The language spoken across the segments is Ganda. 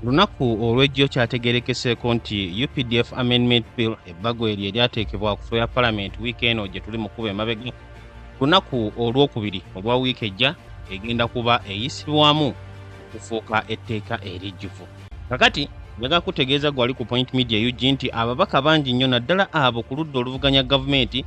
lunaku olw'ejjo kyategeerekeseeko nti UPDF Amendment Bill ebbago eryo eryateekebwa ku ya Parliament wiiki eno gye tuli mu kuba emabega lunaku olw'okubiri olwa wiiki ejja egenda kuba eyisibwamu okufuuka etteeka erijjuvu. Kakati njagala kutegeeza gwali ku Point Media UG nti ababaka bangi nnyo naddala abo ku ludda oluvuganya gavumenti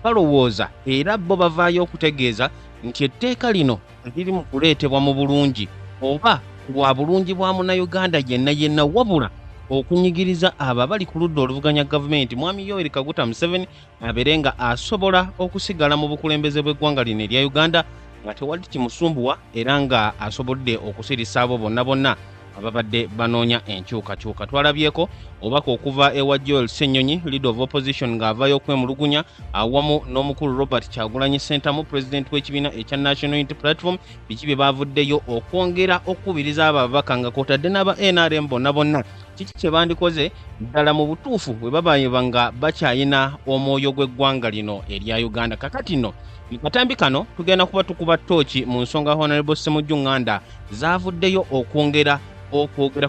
balowooza era bo bavaayo okutegeeza nti etteeka lino liri mu kuleetebwa mu bulungi oba bwa bulungi bwa Munnayuganda yenna wabula okunyigiriza abo abali ku ludda oluvuganya gavumenti Mwami Yoweri Kaguta Museveni abeere nga asobola okusigala mu bukulembeze bw'eggwanga lino erya Uganda nga tewali kimusumbuwa era nga asobodde okusirisa abo bonna ababadde banoonya enkyukakyuka. Twalabyeko obaka okuva ewa Joel Ssenyonyi leader of opposition ng'avaayo okwemulugunya awamu n'omukulu Robert Kyagulanyi Ssentamu president w'ekibiina ekya National Unity Platform biki bye baavuddeyo okwongera okukubiriza abo ababaka nga kwotadde n'aba NRM bonna kiki kye bandikoze ddala mu butuufu bwe babayeba nga bakyayina omwoyo gw'eggwanga lino erya Uganda. Kakati nno mu katambi kano tugenda kuba tukuba ttooki mu nsonga Honorable Ssemujju NGANDA zaavuddeyo okwongera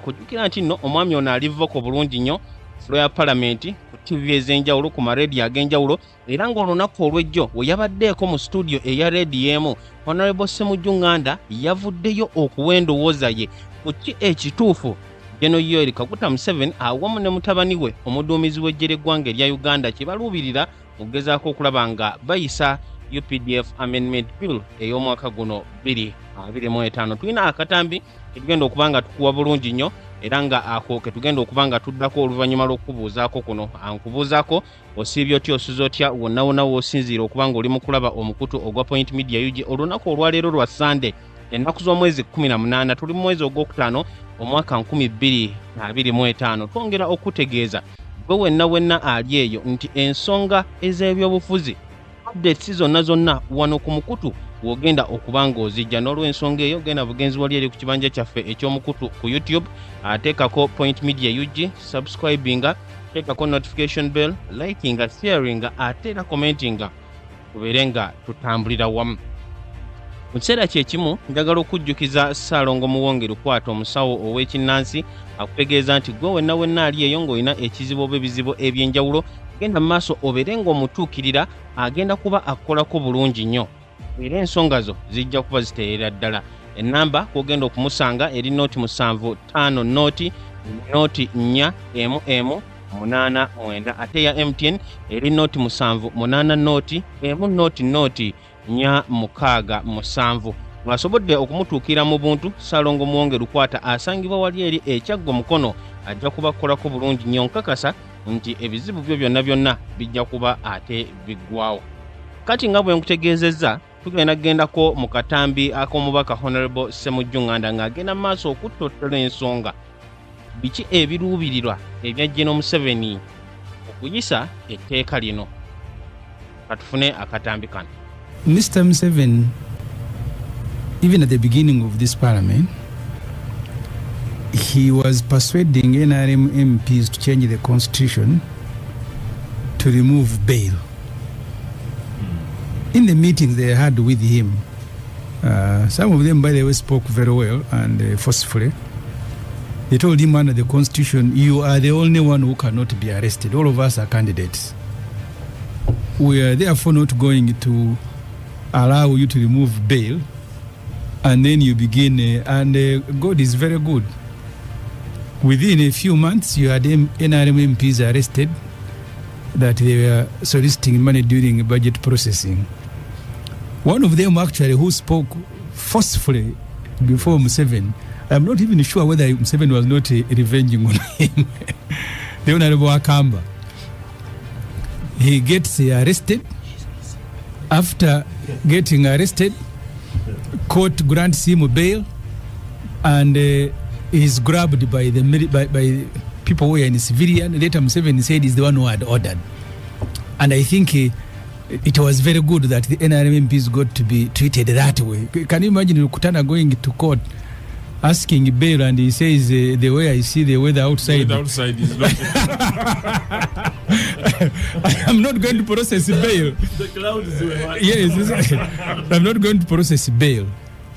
kujjukira nti nno omwami ono alivako bulungi nnyo fulo ya Parliament ku TV ez'enjawulo ku maredio ag'enjawulo era ng'olunaku olw'ejjo we yabaddeeko mu studio eya RDM Honorable Ssemujju NGANDA yavuddeyo okuwa endowooza ye ku ki ekituufu General Yoweri Kaguta Museveni awamu ne mutabani we omuduumizi w'eggye ly'eggwanga erya Uganda kye baluubirira okugezaako okulaba nga bayisa UPDF Amendment Bill ey'omwaka guno 2025. Tulina akatambi tugenda okubanga tukuwa bulungi nnyo era nga ako ke tugenda okubanga tuddako oluvannyuma lw'okubuuzaako kuno. Ankubuuzaako osiibye otya osuza otya wonna w'osinziira okubanga oli mu kulaba omukutu ogwa Point Media UG olunaku olwaleero lwa Sunday ennaku z'omwezi 18 tuli mu mwezi ogwokutaano omwaka 2025. Twongera okutegeeza gwe wenna ali eyo nti ensonga ez'ebyobufuzi updates zonna wano ku mukutu wogenda okubanga ozijja n'olw'ensonga eyo genda bugenzi wali eri ku kibanja kyaffe eky'omukutu ku YouTube ateekako Point Media UG subscribinga teekako notification bell likinga sharinga ate era commentinga tubeere nga tutambulira wamu. Mu kiseera kyekimu njagala okujjukiza Ssaalongo Muwonge Lukwata omusawo ow'ekinnansi akutegeeza nti gwe wenna ali eyo ng'olina ekizibu oba ebizibu eby'enjawulo genda mu maaso obeere ng'omutuukirira agenda kuba akolako bulungi nnyo era ensonga zo zijja kuba ziteerera ddala. Ennamba kwogenda okumusanga eri noti 7 noti 4 89 ate ya MTN eri noti 7 noti 1 4 mwasobodde okumutuukira mu buntu Ssaalongo Muwonge Lukwata asangibwa wali eri ekyaggo mukono ajja kuba kukolako bulungi nnyo nkakasa nti ebizibu byo byonna bijja kuba ate biggwawo. Kati nga bwe nkutegeezezza tugendako mu katambi ak'omubaka Honorable Ssemujju NGANDA ng'agenda maaso okuttottala ensonga biki ebiruubirirwa ebya General Museveni okuyisa etteeka lino. Katufune akatambi kano. Mr. Museveni, even at the beginning of this parliament, he was persuading NRM MPs to change the constitution to remove bail. In the meetings they had with him, some of them, by the way, spoke very well and forcefully. They told him under the constitution, you are the only one who cannot be arrested. All of us are candidates. We are therefore not going to allow you to remove bail and then you begin, and God is very good. Within a few months, you had NRM MPs arrested that they were soliciting money during budget processing. One of them actually who spoke forcefully before Museveni, I'm not even sure whether Museveni was not revenging on him, the Honorable Akamba. He gets arrested. After getting arrested, court grants him bail and he's grabbed by the people who are in civilian. Later Museveni said he's the one who had ordered. And I think it was very good that the NRM MPs got to be treated that way. Can you imagine Kutana going to court asking bail and he says the way I see the weather outside. The outside is not. I am not going to process bail. The clouds were. Yes, I'm not going to process bail.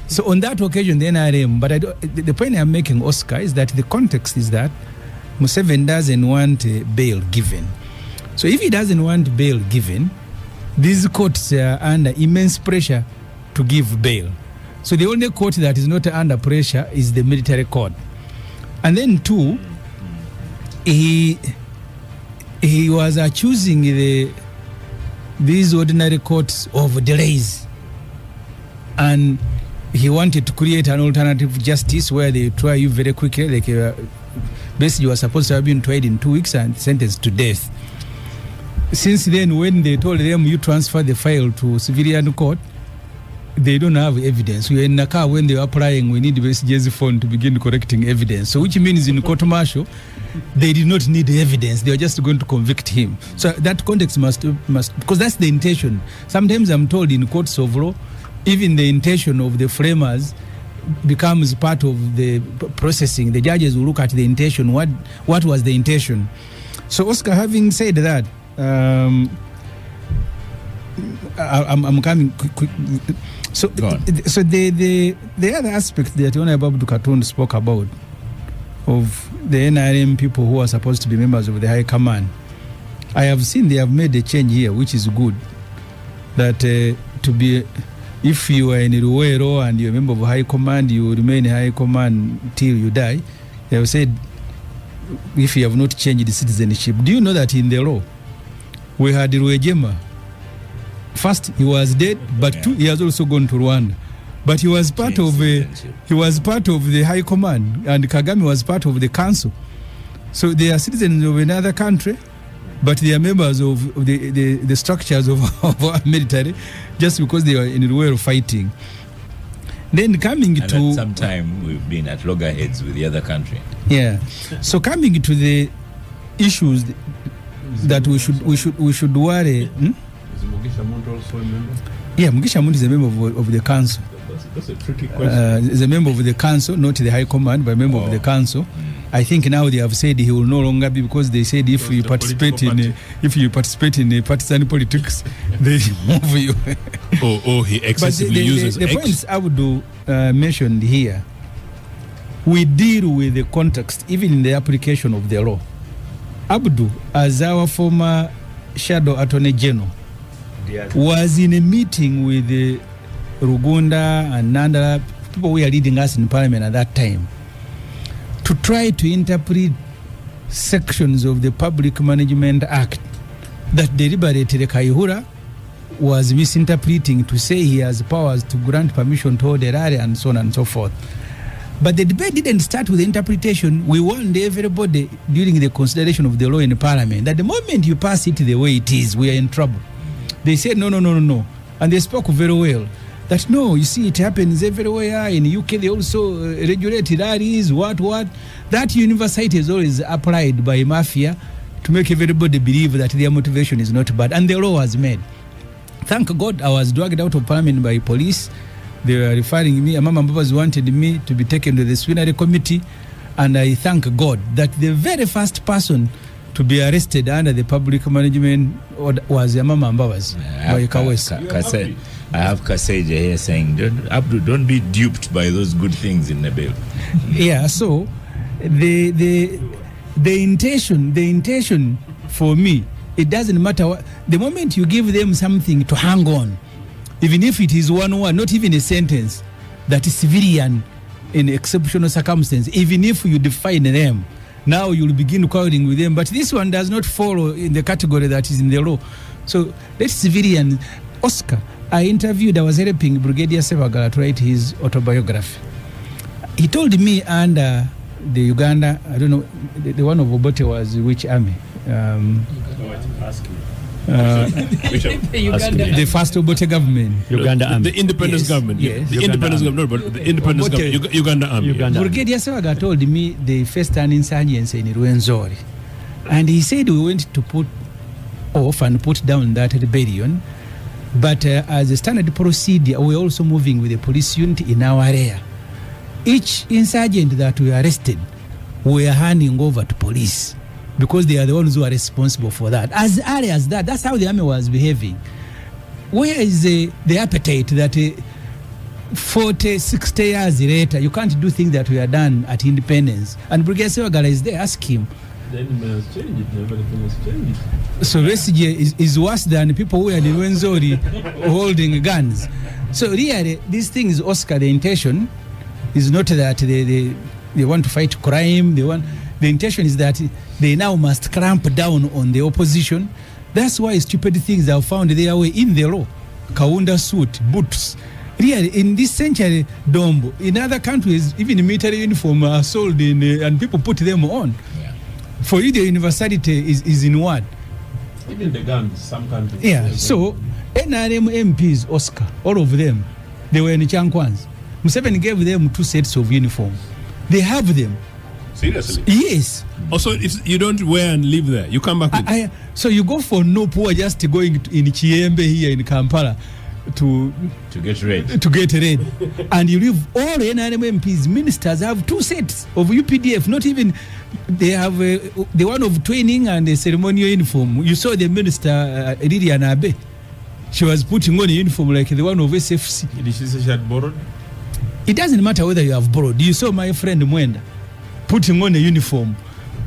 So on that occasion, the NRM, but the point I'm making, Oscar, is that the context is that Museveni doesn't want bail given. So if he doesn't want bail given, these courts are under immense pressure to give bail. So the only court that is not under pressure is the military court. And then two, he was accusing these ordinary courts of delays. And he wanted to create an alternative justice where they try you very quickly. Like basically you were supposed to have been tried in 2 weeks and sentenced to death. Since then, when they told them you transfer the file to civilian court, they don't have evidence. We were in a car when they were applying, we need the BSG's phone to begin collecting evidence. So which means in court martial, they did not need the evidence. They were just going to convict him. So that context must, because that's the intention. Sometimes I'm told in courts of law, even the intention of the framers becomes part of the processing. The judges will look at the intention. What was the intention? So Oscar, having said that, I'm coming quick. So the other aspect that Honorable Katundu spoke about of the NRM people who are supposed to be members of the High Command, I have seen they have made a change here, which is good. That to be, if you are in Ruwero and you're a member of High Command, you remain in High Command till you die. They have said, if you have not changed the citizenship. Do you know that in the law, we had Ebyama? First, he was dead, but two, he has also gone to Rwanda. But he was part of the High Command, and Kagame was part of the council. So they are citizens of another country, but they are members of the structures of our military, just because they are in the way of fighting. Then coming and to at some time we've been at loggerheads with the other country. Yeah. So coming to the issues that we should worry. Is Mugisha Muntu also a member? Yeah, Mugisha Muntu is a member of the council. That's a tricky question. Is a member of the council, not the High Command, but a member of the council. I think now they have said he will no longer be, because they said if you participate in partisan politics, they remove you. Or he excessively uses the points Abdu mentioned here, we deal with the context, even in the application of the law. Abdu, as our former Shadow Attorney General, was in a meeting with Rugunda and Nanda, people who were leading us in Parliament at that time, to try to interpret sections of the Public Management Act that deliberately Kaihura was misinterpreting to say he has powers to grant permission to the area and so on and so forth. But the debate didn't start with the interpretation. We warned everybody during the consideration of the law in Parliament that the moment you pass it the way it is, we are in trouble. They said, no. And they spoke very well. That no, you see, it happens everywhere. In the UK, they also regulate rallies, what. That universality is always applied by mafia to make everybody believe that their motivation is not bad. And the law was made. Thank God I was dragged out of Parliament by police. They were referring me, Amama Mbabas wanted me to be taken to the disciplinary committee. And I thank God that the very first person to be arrested under the public management was Amama Mbabas by Kawesa. I have Kaseja here saying, don't be duped by those good things in the bill. Yeah, so the intention for me, it doesn't matter what, the moment you give them something to hang on, even if it is one word, not even a sentence, that is civilian in exceptional circumstances, even if you define them, now you'll begin quarreling with them. But this one does not follow in the category that is in the law. So that's civilian. Oscar, I was helping Brigadier Sebagala to write his autobiography. He told me under the Uganda, I don't know, the one of Obote was which army? The first Obote government. Uganda Army. The independence government. Yes. The independence government, but the independence government. Uganda Army. Brigadier Sebagala told me they faced an insurgency in Rwenzori. And he said we went to put off and put down that rebellion. But as a standard procedure, we're also moving with the police unit in our area. Each insurgent that we arrested, we are handing over to police because they are the ones who are responsible for that. As early as that, that's how the army was behaving. Where is the appetite that 40, 60 years later, you can't do things that were done at independence. And Brigadier Ssemujju is there, ask him. Then he has changed it, everything has changed. So Besigye is worse than people who are in Wenzori holding guns. So really, these things, Oscar, the intention is not that they want to fight crime. The intention is that they now must clamp down on the opposition. That's why stupid things are found their way in the law. Kaunda suit, boots. Really, in this century, Dombo, in other countries, even military uniform are sold and people put them on. Yeah. For you, the universality is in what? Even the guns, some countries. Yeah, so NRM MPs, Oscar, all of them, they were in Chankwans. Museveni gave them 2 sets of uniform. They have them. Seriously? Yes. Also, you don't wear and live there. You come back with so you go for no poor just going in Chiembe here in Kampala to get ready. To get ready. And you leave all NRM MPs, ministers have 2 sets of UPDF, not even, they have the one of training and the ceremonial uniform. You saw the minister, Lilian Abe. She was putting on a uniform like the one of SFC. Did she say she had borrowed? It doesn't matter whether you have borrowed. You saw my friend Mwenda putting on a uniform.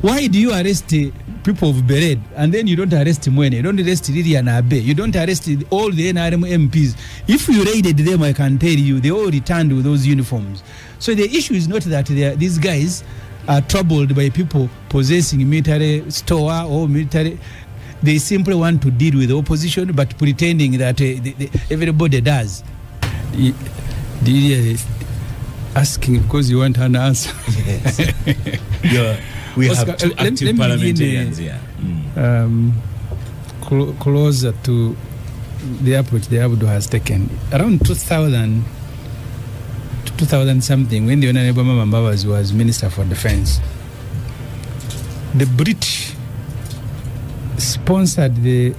Why do you arrest people of Bered and then you don't arrest Mwenda? You don't arrest Lilian Abe. You don't arrest all the NRM MPs. If you raided them, I can tell you, they all returned with those uniforms. So the issue is not that these guys are troubled by people possessing military store or military. They simply want to deal with the opposition, but pretending that everybody does. Asking because you want an answer. Yes. We Oscar, have 2 active parliamentarians here. Closer to the approach the Abdu has taken. Around 2000 something, when the Honorable Ebyama was Minister for Defense, the British sponsored the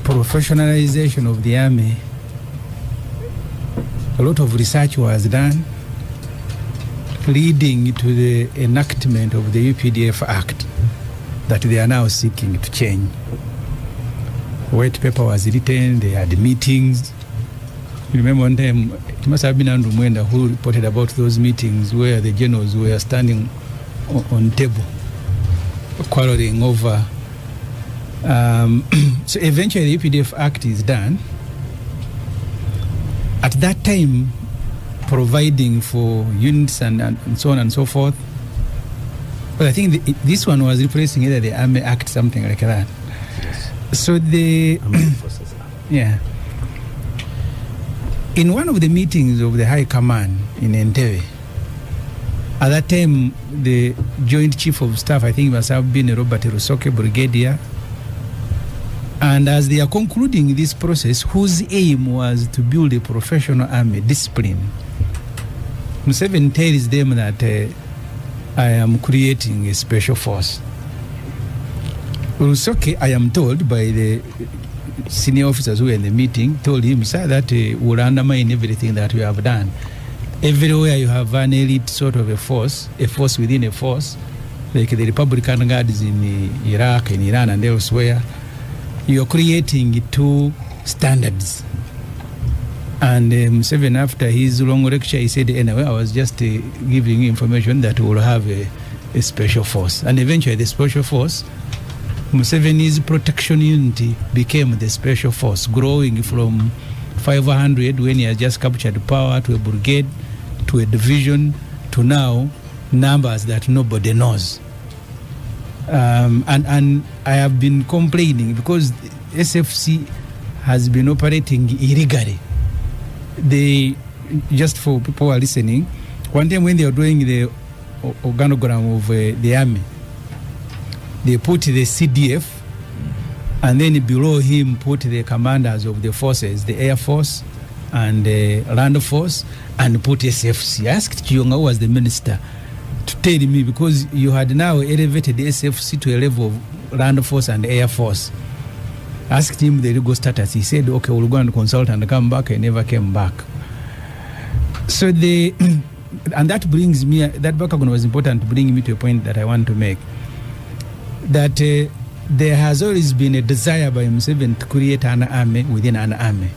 professionalization of the army. A lot of research was done, leading to the enactment of the UPDF Act that they are now seeking to change. White paper was written, they had meetings. You remember one time, it must have been Andrew Mwenda who reported about those meetings where the generals were standing on table, quarreling over. So eventually the UPDF Act is done. At that time, providing for units and so on and so forth. But I think this one was replacing either the Army Act, something like that. Yes. So yeah. In one of the meetings of the High Command in Entebbe, at that time, the Joint Chief of Staff, I think must have been Robert Rusoke, Brigadier. And as they are concluding this process, whose aim was to build a professional army, discipline, Museveni tells them that I am creating a special force. Rusoke, I am told by the senior officers who were in the meeting, told him, sir, that will undermine everything that we have done. Everywhere you have an elite sort of a force within a force, like the Republican Guards in Iraq, in Iran, and elsewhere, you're creating 2 standards. And Museveni, after his long lecture, he said, anyway, I was just giving you information that we'll have a special force. And eventually the special force, Museveni's protection unity became the special force, growing from 500 when he had just captured power to a brigade, to a division, to now numbers that nobody knows. And I have been complaining because SFC has been operating illegally. They, just for people who are listening, one time when they were doing the organogram of the army, they put the CDF and then below him put the commanders of the forces, the Air Force and the Land Force, and put SFC. I asked Chiyonga, who was the minister, to tell me, because you had now elevated the SFC to a level of Land Force and Air Force. I asked him the legal status. He said, okay, we'll go and consult and come back. I never came back. So and that brings me, that background was important to bring me to a point that I want to make. That there has always been a desire by Museveni to create an army within an army.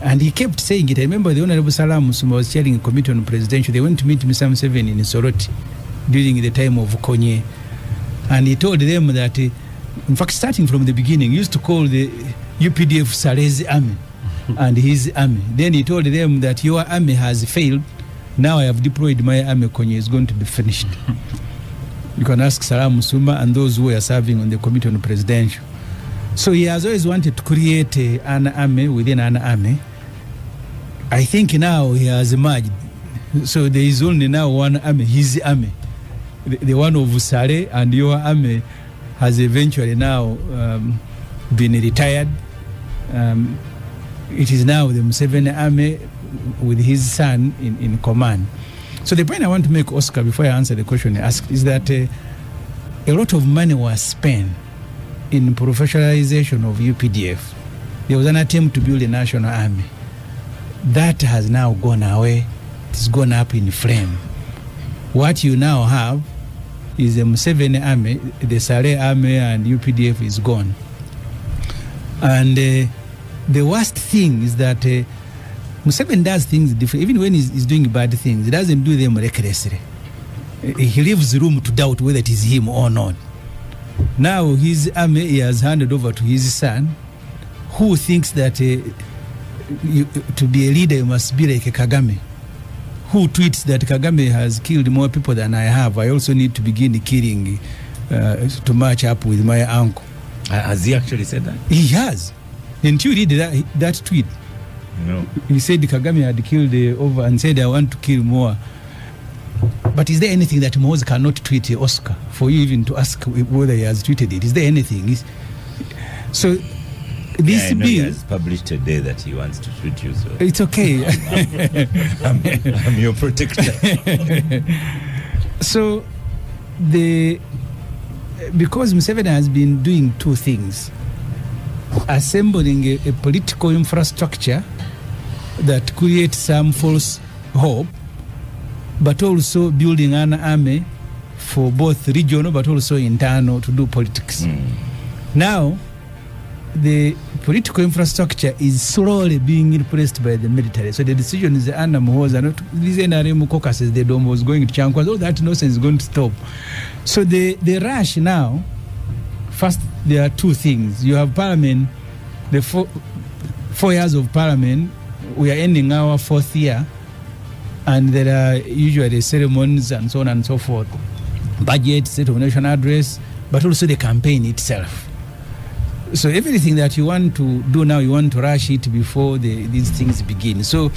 And he kept saying it. I remember the Honorable Salam Musuma was chairing a committee on presidential. They went to meet Mr. Museveni in Soroti during the time of Konye. And he told them that, in fact, starting from the beginning, he used to call the UPDF Saleh's army and his army. Then he told them that your army has failed. Now I have deployed my army. Konye is going to be finished. You can ask Salam Musuma and those who are serving on the committee on presidential. So he has always wanted to create an army within an army. I think now he has emerged. So there is only now one army, his army. The one of Saleh, and your army has eventually now been retired. It is now the Museveni army with his son in command. So the point I want to make, Oscar, before I answer the question you asked, is that a lot of money was spent in professionalization of UPDF. There was an attempt to build a national army. That has now gone away. It's gone up in flame. What you now have is a Museveni army, the Saleh army and UPDF is gone. And the worst thing is that Museveni does things different. Even when he's doing bad things, he doesn't do them recklessly. He leaves room to doubt whether it is him or not. Now his army he has handed over to his son, who thinks that to be a leader you must be like a Kagame, who tweets that Kagame has killed more people than I have. I also need to begin killing to match up with my uncle. Has he actually said that? He has. Didn't you read that tweet? No. He said Kagame had killed over and said I want to kill more. But is there anything that Moz cannot tweet, Oscar, for you even to ask whether he has tweeted it? Is there anything? So this I know bill, he has published today that he wants to tweet you. So it's okay. I'm your protector. So because Museveni has been doing two things: assembling a political infrastructure that creates some false hope, but also building an army for both regional but also internal to do politics. Now, the political infrastructure is slowly being replaced by the military. So the decision is the Muhoozi, not these NRM caucuses, the Dom was going to Chankwas, all that nonsense is going to stop. So the rush now, first there are two things. You have Parliament, the 4 years of Parliament, we are ending our 4th year, and there are usually ceremonies and so on and so forth. Budget, State of Nation address, but also the campaign itself. So everything that you want to do now, you want to rush it before these things begin. So,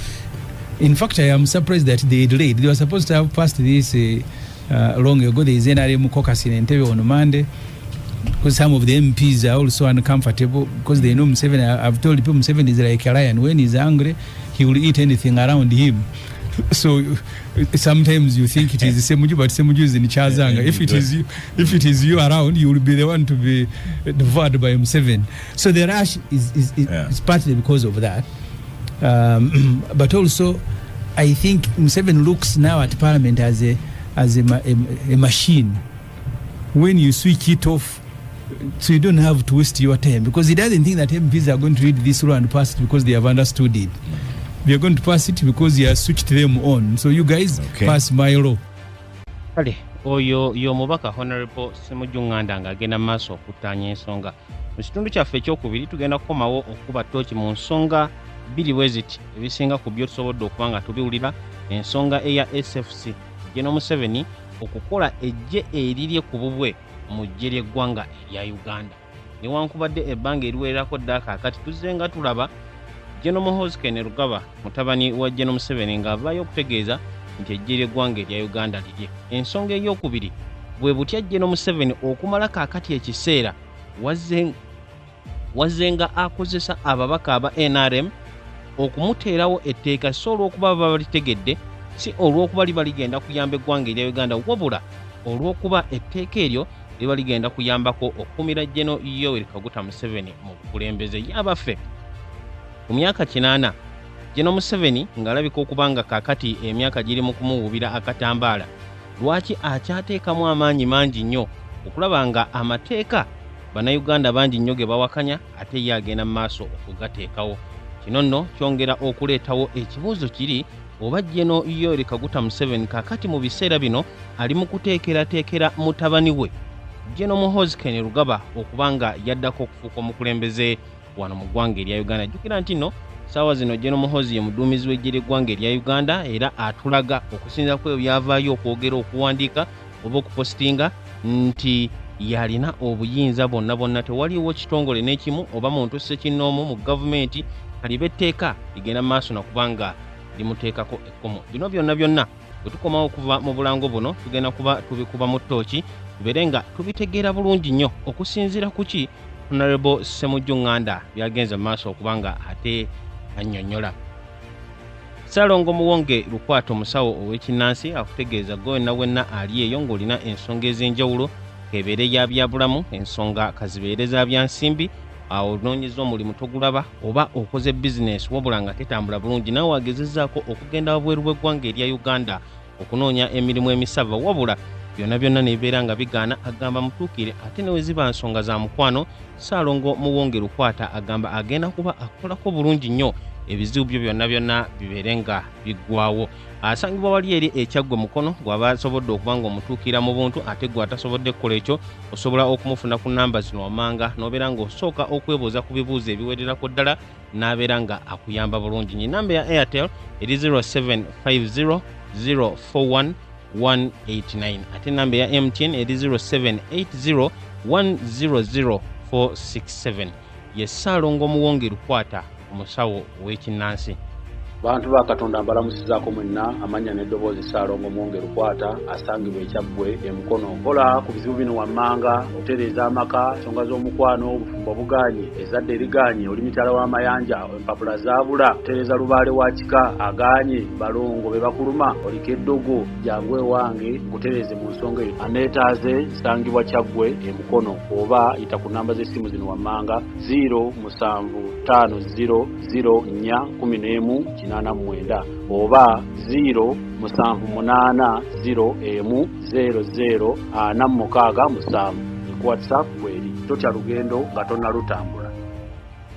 in fact, I am surprised that they delayed. They were supposed to have passed this long ago. There is NRM caucus in Entebbe on Monday, because some of the MPs are also uncomfortable because they know Museveni. I've told people Museveni is like a lion. When he's angry, he will eat anything around him. So sometimes you think it is Ssemujju, but Ssemujju is in Chazanga. If it is you around, you will be the one to be devoured by Museveni. So the rush is partly because of that. But also, I think Museveni looks now at Parliament as a machine. When you switch it off, so you don't have to waste your time, because he doesn't think that MPs are going to read this law and pass it because they have understood it. They are going to pass it because he has switched them on. So you guys pass my law. Kale oyo mubaka Honorable Ssemujju NGANDA ng'agenda maaso okutaanya ensonga. Mu kitundu kyaffe ekyokubiri tugenda kukomawo okuba ttooki mu nsonga bbiri bweziti ebisinga ku byo tusobodde okuba nga tubiwulira. Ensonga eya SFC Gen. Museveni okukola ejje erirye ku bubwe mu ggye ly'eggwanga erya Uganda. Newankubadde ebbanga eriwererako ddala kaakati tuzze nga tulaba Gen. Muhoozi Kainerugaba mutabani wa Gen. Museveni ng'avaayo okutegeeza nti ejje ly'eggwanga erya Uganda lirye. Ensonga ey'okubiri bwe butya Gen. Museveni okumala kaakati ekiseera wazzenga akozesa ababaka aba NRM okumuteerawo etteeka si olw'okuba baba balitegedde, si olw'okuba liba ligenda kuyamba eggwanga erya Uganda, wabula olw'okuba etteeka eryo liba ligenda kuyambako okukumira Gen. Yoweri Kaguta Museveni mu bukulembeze yabaffe. Mu myaka 8 Gen. Museveni ng'alabika okuba nga kaakati emyaka giri mu kumuwubira akatambaala, lwaki akyateekamu amaanyi mangi nnyo okulaba nga amateeka bannayuganda bangi nnyo ge bawakanya ate ye agenda mu maaso okugateekawo. kino nno kyongera okuleetawo ekibuuzo kiri oba Jeno Yoweri Kaguta Museveni kakati mu biseera bino ali mu kuteekerateekera mutabani we Jeno Muhoozi Kainerugaba okubanga yaddako okufuuka omukulembeze wano mu ggwanga erya Uganda. Jjukira nti nno saawa zino Jeno Muhoozi ye muduumizi w'eggye ly'eggwanga erya Uganda era atulaga okusinza ku ebyo byavaayo okwogera okuwandiika oba okupositinga nti yalina obuyinza bonna tewaliwo kitongole n'ekimu oba muntu ssekinnoomu mu gavumenti kaliba etteeka ligenda mu maaso nakubanga limuteekako ekkomo. Bino byonna bwe tukomawo okuva mu bulango buno tugenda kuba tubikuba mu ttooki tubeere nga tubitegeera bulungi nnyo okusinziira ku ki Honorable Ssemujju Nganda byagenze mu maaso okubanga ate annyonnyola. Ssaalongo Muwonge Lukwato omusawo ow'ekinnansi akutegeeza gwe wenna ali eyo ng'olina ensonga ez'enjawulo kebeere ya byabulamu ensonga kazibeere za byansimbi awo onoonyeza omulimu togulaba oba okoze bizinesi wabula nga tetambula bulungi nawe wagezezzaako okugenda wabweru bw'eggwanga erya Uganda okunoonya emirimu emisava wabula byonna ne bibeera nga bigaana agamba mutuukire ate ne we ziba nsonga za mukwano Ssaalongo Muwonge Lukwata agamba agenda kuba akolako bulungi nnyo ebizibu byo byonna bibeere nga biggwawo. Asangibwa wali eri ekyaggwe mukono gw'aba asobodde okuba nga omutuukira mu buntu ate gwe atasobodde kukola ekyo osobola okumufuna ku nnamba zino wammanga n'obeera ng'osooka okwebuuza ku bibuuzo ebiwererako ddala n'abeera nga akuyamba bulungi. Nnamba ya Airtel eri 0750041189 ate nnamba ya MTN eri 0780100467. Ye Ssaalongo Muwonge Lukwata omusawo ow'ekinnansi. Bantu ba Katonda mbalamusizaako mwenna amanya n'eddoboozi Ssaalongo Muwonge Lukwata asangibwa ekyaggwe emukono. Kola ku bizibu bino wammanga otereeza amaka ensonga z'omukwano obufumbo buganye ezadde eriganye oli mityala w'amayanja empapula zaabula otereeza lubaale wa kika aganye balongo be bakuluma oliko eddogo jangu ewange nkutereeze mu nsonga eyo aneetaaze nsangibwa kyaggwe emukono oba yita ku nnamba z'essimu zino wammanga 075000411 oba 078010046 ku WhatsApp bweri totya lugendo nga tonnalutambula.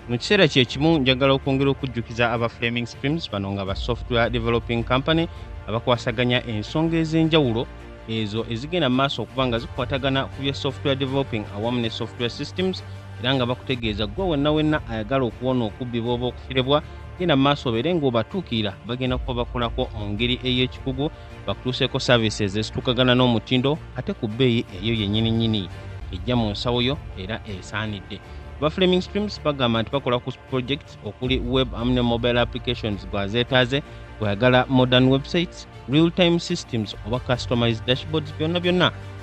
Mu kiseera kyekimu njagala okwongera okujjukiza aba Flaming Streams bano nga ba software developing company abakwasaganya ensonga ez'enjawulo ezo ezigenda mu maaso okuba nga zikwatagana ku bya software developing awamu ne software systems era nga bakutegeeza gwe wenna ayagala okuwona okubbibwa oba okufirebwa genda mu maaso obeere ng'obatuukira bagenda kuba bakolako mu ngeri ey'ekikugu bakutuuseeko services ezitukagana n'omutindo ate ku bbeeyi eyo yennyini ejja mu nsawo yo era esaanidde. Ba Flaming Streams bagamba nti bakola ku projects okuli web ne mobile applications gwazeetaaze bwayagala modern websites real time systems oba customized dashboards byonna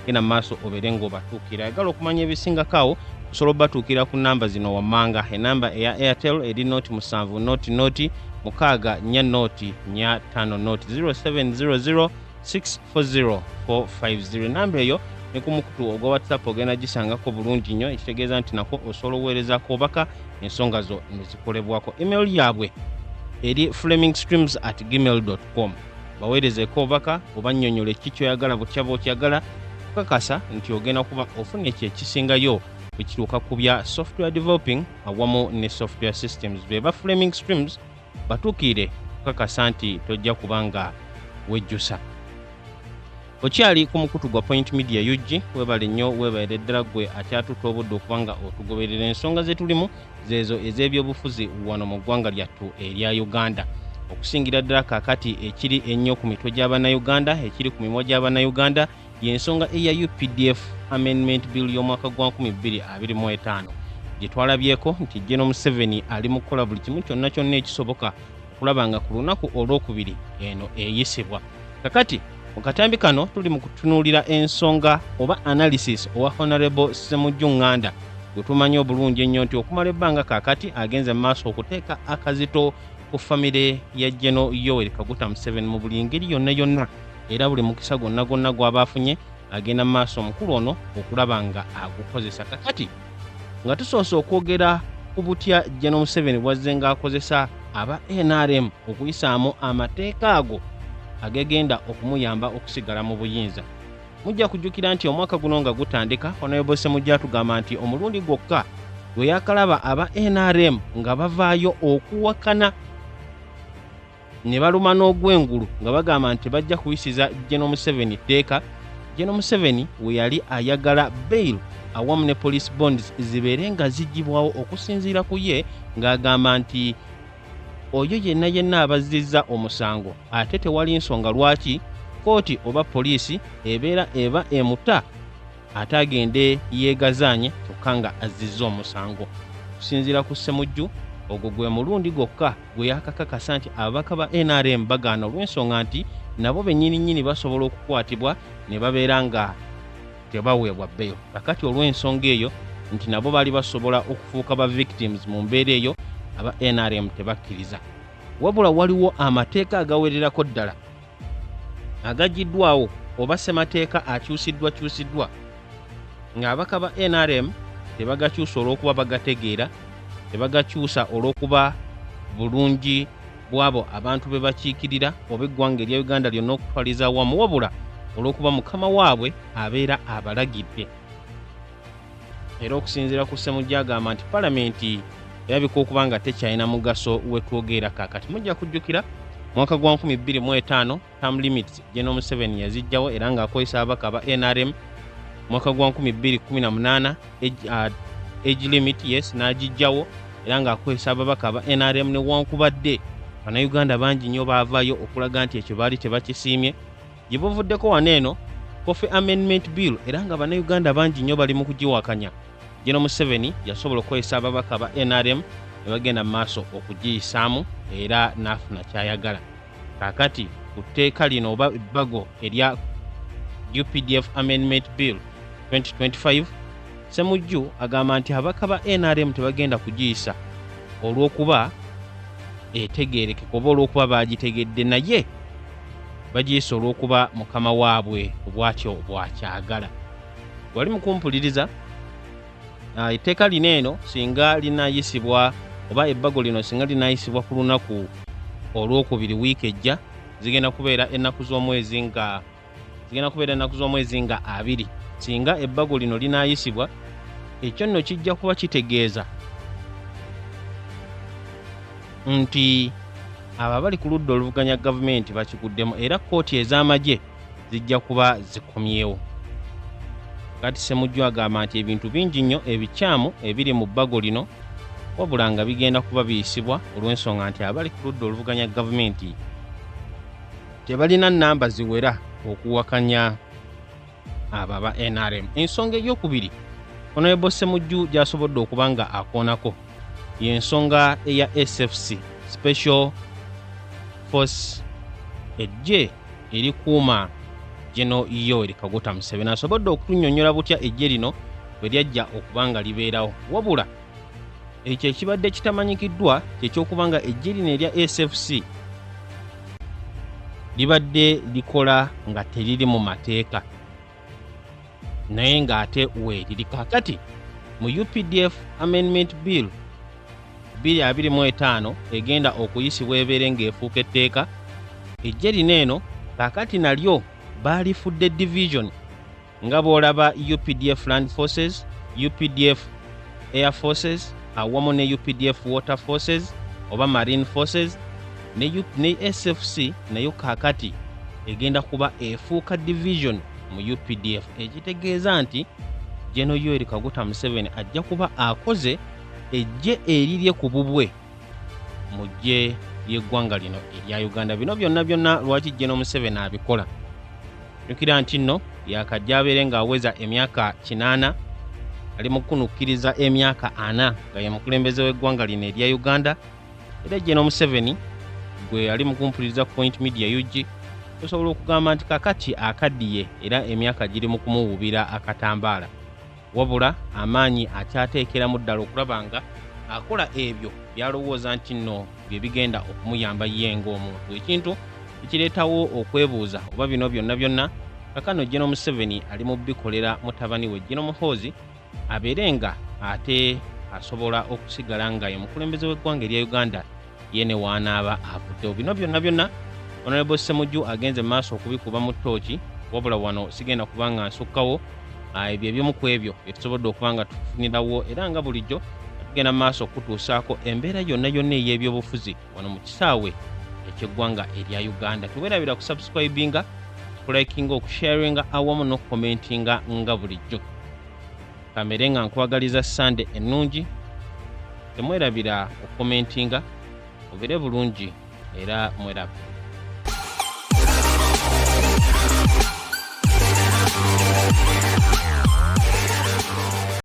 genda mu maaso obeere ng'obatuukira. Ayagala okumanya ebisingakaawo osobola obatuukira ku nnamba zino wammanga. Ennamba eya Airtel eri noti 7 noti 6 4 0700640450. Nnamba eyo ne ku mukutu ogwa WhatsApp ogenda gisangako bulungi nnyo ekitegeeza nti nako osobola oweerezaako obaka ensonga zo ne zikolebwako. Email yaabwe eri flamingstreams@gmail.com. baweerezeeko obaka oba nnyonnyole ki kyoyagala butya bw'okyagala kukakasa nti ogenda kuba ofuna ekyo ekisingayo bwe kituuka ku bya software developing awamu ne software systems. Be ba Flaming Streams batuukire kukakasa nti tojja kubanga wejjusa. Okyali ku mukutu gwa Point Media UG webale nnyo webalire ddala gwe akyatuta obudde okubanga otugoberera ensonga ze tulimu zeezo ez'ebyobufuzi wano mu ggwanga lyattu erya Uganda. Okusingira ddala kaakati ekiri ennyo ku mitwe gy'Abannayuganda ekiri ku mimwa gy'Abannayuganda y'ensonga eya UPDF Amendment Bill y'omwaka gwa 2025 gye twalabyeko nti Jeno Museveni ali mu kukola buli kimu kyonna ekisoboka okulaba nga ku lunaku olwokubiri eno eyisibwa. Kakati mu katambi kano tuli mu kutunuulira ensonga oba analysis owa Honorable Ssemujju Nganda gwe tumanyi obulungi ennyo nti okumala ebbanga kaakati agenze mu maaso okuteeka akazito ku famire ya Jeno Yoweri Kaguta Museveni mu buli ngeri yonna era buli mukisa gonna gw'aba afunye agenda mu maaso omukulu ono okulaba nga agukozesa. Kakati nga tusoose okwogera ku butya Jeno Museveni bwazze ng'akozesa aba NRM okuyisaamu amateeka ago agegenda okumuyamba okusigala mu buyinza. Mujja kujjukira nti omwaka guno nga gutandika Honorable Ssemujju atugamba nti omulundi gwokka bwe yakalaba aba NRM nga bavaayo okuwakana ne baluma n'ogwengulu nga bagamba nti bajja kuyisiza General Museveni tteeka. General Museveni we yali ayagala bail awamu ne police bonds zibeere nga zigibwawo okusinziira ku ye ng'agamba nti oyo yenna abazizza omusango ate tewali nsonga lwaki kooti oba poliisi ebeera eba emuta ate agende yeegazaanye kyokka nga azizza omusango. Okusinziira ku Ssemujju, ogwo gwe mulundi gwokka gwe yakakakasa nti ababaka ba NRM bagaana olw'ensonga nti nabo bennyini basobola okukwatibwa ne babeera nga tebaweebwa bail. Kakati olw'ensonga eyo nti nabo baali basobola okufuuka ba victims mu mbeera eyo, aba NRM tebakkiriza. Wabula waliwo amateeka agawererako ddala agagiddwawo oba ssemateeka akyusiddwa ng'abaka ba NRM tebagakyusa olw'okuba bagategeera, tebagakyusa olw'okuba bulungi bwabo abantu be bakiikirira oba eggwanga erya Uganda lyonna okutwaliza awamu, wabula olw'okuba mukama waabwe abeera abalagidde. Era okusinziira ku Ssemujju agamba nti palamenti erabika okuba nga tekyalina mugaso we twogera kaakati. Mujja kujjukira mwaka gwa 2025 term limits General Museveni yazijjawo era ng'akozesa ababaka ba NRM. Mwaka gwa 2018 age limit yes n'agijjawo era ng'akozesa ababaka ba NRM newankubadde bannayuganda bangi nnyo baavaayo okulaga nti ekyo baali tebakisiimye. Gye buvuddeko wano eno Coffee Amendment Bill era nga bannayuganda bangi nnyo bali mu kugiwakanya. General Museveni yasobola okukozesa ababaka ba NRM ne bagenda mu maaso okugiyisaamu era n'afuna kyayagala. Kaakati ku tteeka lino oba ebbago erya UPDF Amendment Bill 2025, Ssemujju agamba nti ababaka ba NRM tebagenda kugiyisa olw'okuba etegeereke oba olw'okuba bagitegedde, naye bagiyisa olw'okuba mukama waabwe bw'atyo bw'akyagala. Wali mu kumpuliriza, etteeka lino eno singa linaayisibwa oba ebbago lino singa linaayisibwa ku lunaku olw'okubiri wiiki ejja, zigenda kubeera ennaku z'omwezi nga 2. Singa ebbago lino linaayisibwa, ekyo nno kijja kuba kitegeeza nti abo abali ku ludda oluvuganya gavumenti bakiguddemu era kkooti ez'amagye zijja kuba zikomyewo. Kati Ssemujju agamba nti ebintu bingi nnyo ebikyamu ebiri mu bbago lino wabula nga bigenda kuba biyisibwa olw'ensonga nti abali ku ludda oluvuganya gavumenti tebalina nnamba ziwera okuwakanya abo aba NRM. Ensonga ey'okubiri Honorable Ssemujju gy'asobodde okuba nga akoonako y'ensonga eya SFC Special Force ejje erikuuma General Yoweri Kaguta Museveni. Asobodde okutunnyonnyola butya ejje lino bwe lyajja okuba nga libeerawo, wabula ekyo ekibadde kitamanyikiddwa ky'ekyokuba nga ejje lino erya SFC libadde likola nga teriri mu mateeka naye ng'ate weeriri. Kaakati mu UPDF Amendment Bill 2025 egenda okuyisibwa ebeere ng'efuuka etteeka, ejje lino eno kaakati nalyo baalifudde division nga bw'olaba UPDF Land Forces, UPDF Air Forces awamu ne UPDF Water Forces oba Marine Forces ne SFC nayo kaakati egenda kuba efuuka division mu UPDF, ekitegeeza nti General Yoweri Kaguta Museveni ajja kuba akoze ejje erirye ku bubwe mu ggye ly'eggwanga lino erya Uganda. Bino byonna lwaki General Museveni abikola? Jjukira nti nno yakajja abeere ng'aweza emyaka 8 ali mu kunukkiriza emyaka 4 nga ye mukulembeze w'eggwanga lino erya Uganda. Era General Museveni gwe ali mu kumpuliriza ku Point Media UG osobola okugamba nti kakati akaddiye era emyaka giri mu kumuwubira akatambaala, wabula amaanyi akyateekeramu ddala okulaba nga akola ebyo byalowooza nti nno bye bigenda okumuyamba ye ng'omuntu. Ekintu ekireetawo okwebuuza oba bino byonna kakano General Museveni ali mu bikolera mutabani we General Muhoozi abeere nga ate asobola okusigala nga ye mukulembeze w'eggwanga erya Uganda yene wanaaba avuddewo. Bino byonna Honorable Ssemujju agenze maaso okubikuba mu ttooki, wabula wano sigenda kuba nga nsukkawo ebyo eby'omu ku ebyo bye tusobodde okuba nga tufunirawo era nga bulijjo tugenda maaso okutuusaako embeera yonna ey'ebyobufuzi wano mu kisaawe eky'eggwanga erya Uganda. Tuweerabira ku subscribinga, okulikinga, okusharinga awamu n'okukomentinga nga bulijjo. Kamere nga nkwagaliza Sande ennungi, temwerabira okukomentinga, mubere bulungi era mwerabe.